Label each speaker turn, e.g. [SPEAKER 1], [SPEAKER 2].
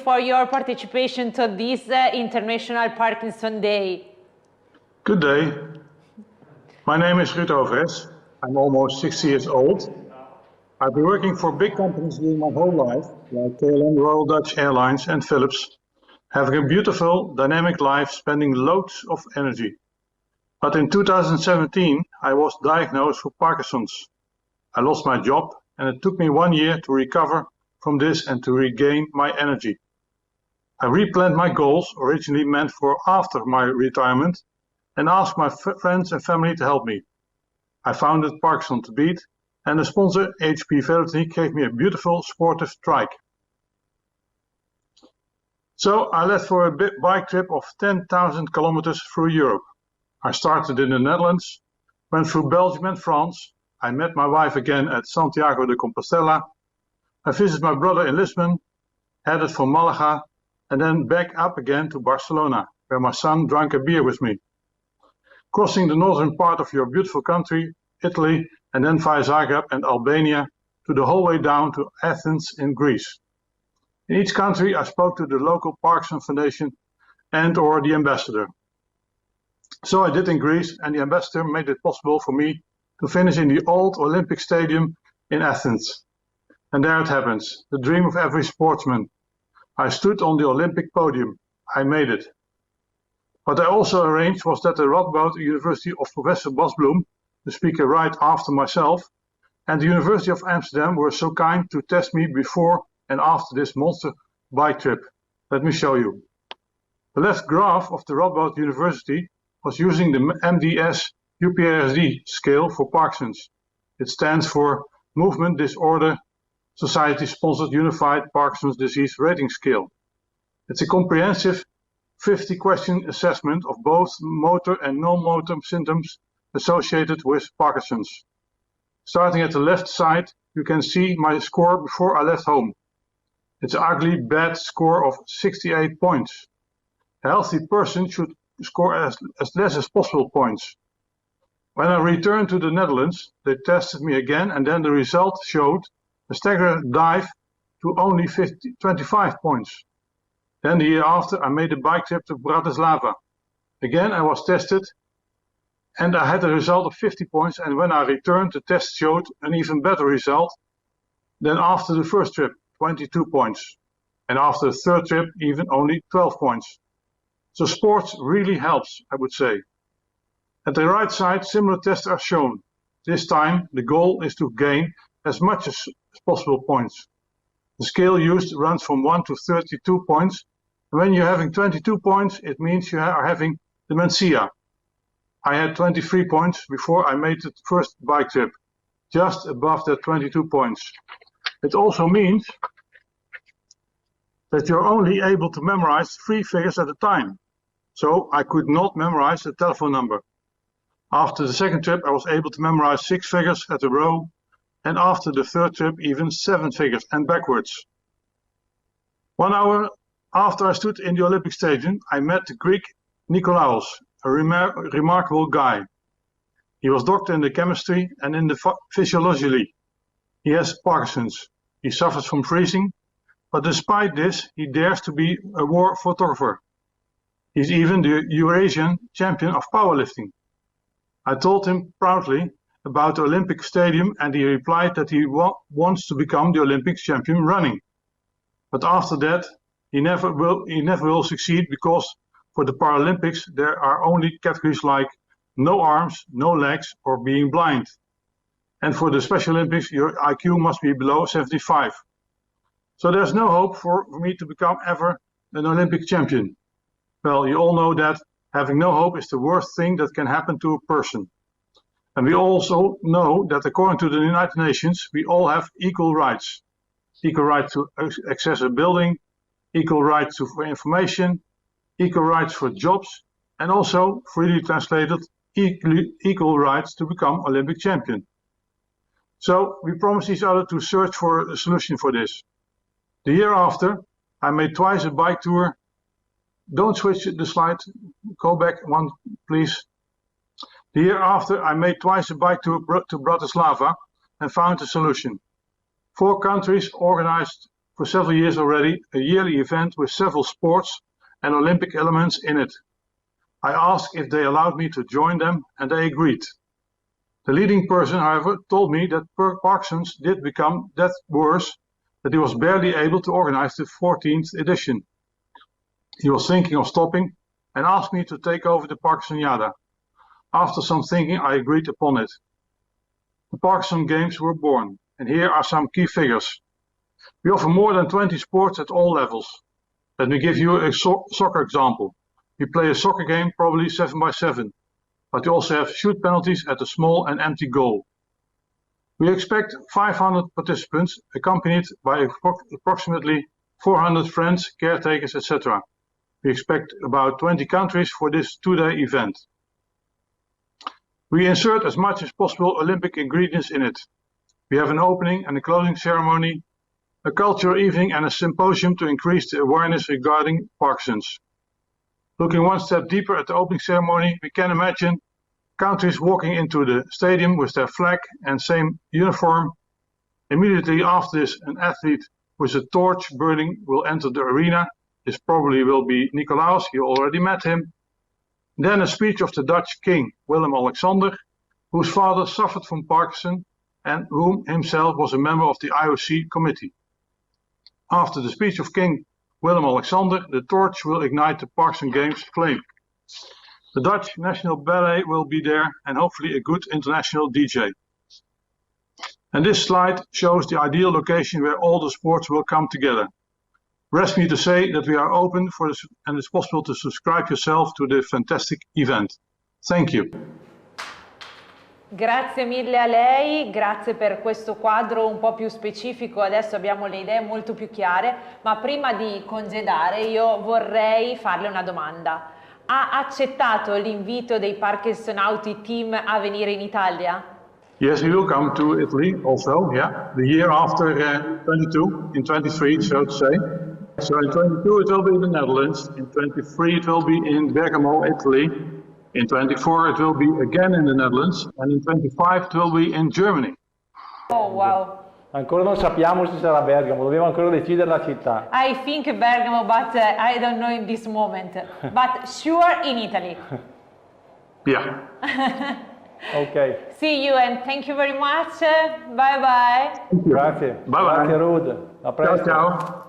[SPEAKER 1] for your participation to this International Parkinson Day.
[SPEAKER 2] Good day. My name is Ruud Overes. I'm almost 60 years old. I've been working for big companies during my whole life, like KLM, Royal Dutch Airlines and Philips, having a beautiful, dynamic life, spending loads of energy. But in 2017, I was diagnosed with Parkinson's. I lost my job, and it took me 1 year to recover from this and to regain my energy. I replanned my goals, originally meant for after my retirement, and asked my friends and family to help me. I founded Parkinson to Beat, and the sponsor HP Velocity gave me a beautiful sportive trike. So I left for a bike trip of 10,000 kilometers through Europe. I started in the Netherlands, went through Belgium and France. I met my wife again at Santiago de Compostela. I visited my brother in Lisbon, headed for Malaga, and then back up again to Barcelona, where my son drank a beer with me. Crossing the northern part of your beautiful country, Italy, and then via Zagreb and Albania to the whole way down to Athens in Greece. In each country I spoke to the local Parkinson Foundation and or the ambassador. So I did in Greece, and the ambassador made it possible for me to finish in the old Olympic Stadium in Athens. And there it happens, the dream of every sportsman. I stood on the Olympic podium. I made it. What I also arranged was that the Radboud University of Professor Bosbloem, the speaker right after myself, and the University of Amsterdam were so kind to test me before and after this monster bike trip. Let me show you. The left graph of the Radboud University was using the MDS UPRSD scale for Parkinson's. It stands for Movement Disorder Society Sponsored Unified Parkinson's Disease Rating Scale. It's a comprehensive 50-question assessment of both motor and non-motor symptoms associated with Parkinson's. Starting at the left side, you can see my score before I left home. It's an ugly, bad score of 68 points. A healthy person should score as less as possible points. When I returned to the Netherlands, they tested me again, and then the result showed a staggered dive to only 25 points. Then the year after, I made a bike trip to Bratislava. Again, I was tested, and I had a result of 50 points, and when I returned, the test showed an even better result than after the first trip, 22 points. And after the third trip, even only 12 points. So sports really helps, I would say. At the right side, similar tests are shown. This time, the goal is to gain as much as possible points. The scale used runs from 1 to 32 points. When you're having 22 points, it means you are having dementia. I had 23 points before I made the first bike trip, just above that 22 points. It also means that you're only able to memorize 3 figures at a time. So I could not memorize the telephone number. After the second trip, I was able to memorize 6 figures at a row, and after the third trip, even 7 figures and backwards. 1 hour after I stood in the Olympic Stadium, I met the Greek Nikolaos, a remarkable guy. He was doctor in the chemistry and in the physiology. He has Parkinson's. He suffers from freezing, but despite this, he dares to be a war photographer. He's even the Eurasian champion of powerlifting. I told him proudly about the Olympic Stadium, and he replied that he wants to become the Olympic champion running. But after that, he never will succeed, because for the Paralympics there are only categories like no arms, no legs, or being blind. And for the Special Olympics, your IQ must be below 75. So there's no hope for me to become ever an Olympic champion. Well, you all know that having no hope is the worst thing that can happen to a person. And we also know that according to the United Nations, we all have equal rights. Equal right to access a building, equal right for information, equal rights for jobs, and also, freely translated, equal rights to become Olympic champion. So we promised each other to search for a solution for this. The year after, I made twice a bike tour. Don't switch the slide, go back one please. The year after, I made twice a bike tour to Bratislava and found a solution. 4 countries organized for several years already a yearly event with several sports and Olympic elements in it. I asked if they allowed me to join them, and they agreed. The leading person, however, told me that Parkinson's did become that worse that he was barely able to organize the 14th edition. He was thinking of stopping and asked me to take over the Parkinsonauti. After some thinking, I agreed upon it. The Parkinson Games were born, and here are some key figures. We offer more than 20 sports at all levels. Let me give you a soccer example. We play a soccer game probably 7x7, but we also have shoot penalties at a small and empty goal. We expect 500 participants accompanied by approximately 400 friends, caretakers, etc. We expect about 20 countries for this two-day event. We insert as much as possible Olympic ingredients in it. We have an opening and a closing ceremony, a cultural evening and a symposium to increase the awareness regarding Parkinson's. Looking one step deeper at the opening ceremony, we can imagine countries walking into the stadium with their flag and same uniform. Immediately after this, an athlete with a torch burning will enter the arena. This probably will be Nicolaus, you already met him. Then a speech of the Dutch king, Willem-Alexander, whose father suffered from Parkinson and whom himself was a member of the IOC committee. After the speech of King Willem-Alexander, the torch will ignite the Parkinson Games flame. The Dutch National Ballet will be there and hopefully a good international DJ. And this slide shows the ideal location where all the sports will come together. Rest me to say that we are open for this, and it's possible to subscribe yourself to the fantastic event. Thank you.
[SPEAKER 1] Grazie mille a lei, grazie per questo quadro un po' più specifico, adesso abbiamo le idee molto più chiare, ma prima di congedare io vorrei farle una domanda. Ha accettato l'invito dei Parkinsonauti team a venire in Italia?
[SPEAKER 2] Yes, we will come to Italy also, yeah. The year after 22, in 23, so to say. So in 22 it will be in the Netherlands, in 23 it will be in Bergamo, Italy. In 24 it will be again in the Netherlands, and in 25 it will be in Germany.
[SPEAKER 1] Oh wow.
[SPEAKER 3] Ancora non sappiamo se sarà Bergamo, dobbiamo ancora decidere la città.
[SPEAKER 1] I think Bergamo, but I don't know in this moment. But sure in Italy.
[SPEAKER 2] Yeah.
[SPEAKER 3] Ok.
[SPEAKER 1] See you and thank you very much. Bye bye.
[SPEAKER 3] Grazie.
[SPEAKER 2] Bye bye.
[SPEAKER 3] Grazie Ruud. A presto.
[SPEAKER 2] Ciao ciao.